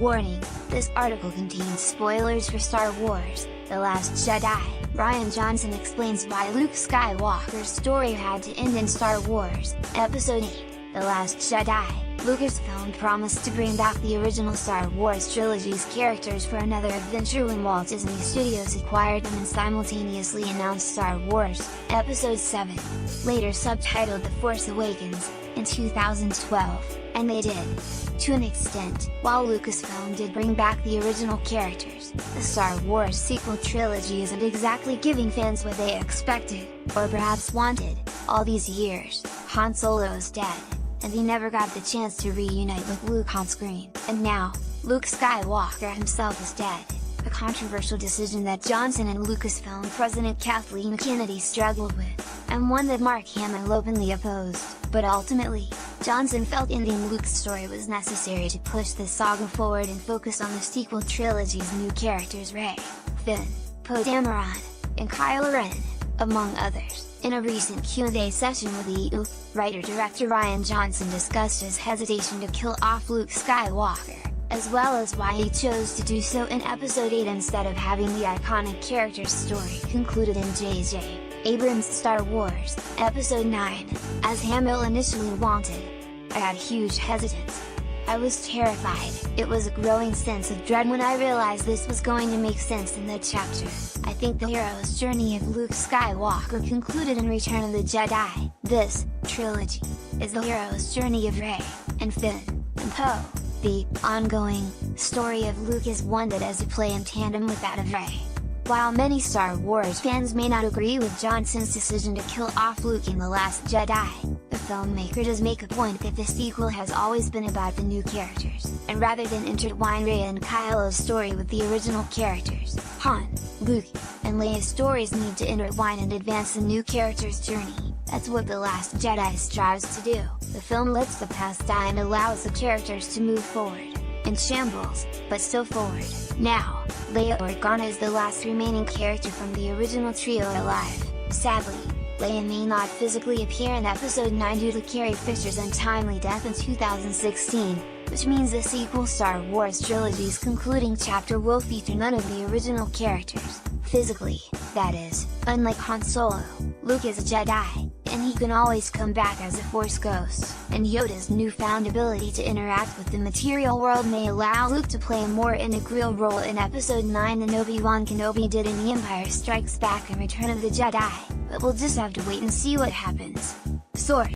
Warning, this article contains spoilers for Star Wars: The Last Jedi. Rian Johnson explains why Luke Skywalker's story had to end in Star Wars, Episode 8, The Last Jedi. Lucasfilm promised to bring back the original Star Wars trilogy's characters for another adventure when Walt Disney Studios acquired them and simultaneously announced Star Wars, Episode 7, later subtitled The Force Awakens, in 2012, and they did. To an extent, while Lucasfilm did bring back the original characters, the Star Wars sequel trilogy isn't exactly giving fans what they expected, or perhaps wanted. All these years, Han Solo's dead, and he never got the chance to reunite with Luke on screen. And now, Luke Skywalker himself is dead, a controversial decision that Johnson and Lucasfilm President Kathleen Kennedy struggled with, and one that Mark Hamill openly opposed. But ultimately, Johnson felt ending Luke's story was necessary to push the saga forward and focus on the sequel trilogy's new characters Rey, Finn, Poe Dameron, and Kylo Ren, among others. In a recent Q&A session with EU, writer-director Rian Johnson discussed his hesitation to kill off Luke Skywalker, as well as why he chose to do so in Episode 8 instead of having the iconic character's story concluded in J.J. Abrams' Star Wars, Episode 9, as Hamill initially wanted. I had huge hesitance. I was terrified. It was a growing sense of dread when I realized this was going to make sense in the chapter. I think the hero's journey of Luke Skywalker concluded in Return of the Jedi. This trilogy is the hero's journey of Rey, and Finn, and Poe. The ongoing story of Luke is one that has to play in tandem with that of Rey. While many Star Wars fans may not agree with Johnson's decision to kill off Luke in The Last Jedi, the filmmaker does make a point that the sequel has always been about the new characters, and rather than intertwine Rey and Kylo's story with the original characters, Han, Luke, and Leia's stories need to intertwine and advance the new character's journey. That's what The Last Jedi strives to do. The film lets the past die and allows the characters to move forward, in shambles, but still forward. Now, Leia Organa is the last remaining character from the original trio alive. Sadly, Leia may not physically appear in Episode 9 due to Carrie Fisher's untimely death in 2016, which means the sequel Star Wars trilogy's concluding chapter will feature none of the original characters, physically, that is. Unlike Han Solo, Luke is a Jedi, and he can always come back as a Force ghost, and Yoda's newfound ability to interact with the material world may allow Luke to play a more integral role in Episode 9 than Obi-Wan Kenobi did in The Empire Strikes Back and Return of the Jedi, but we'll just have to wait and see what happens. Source: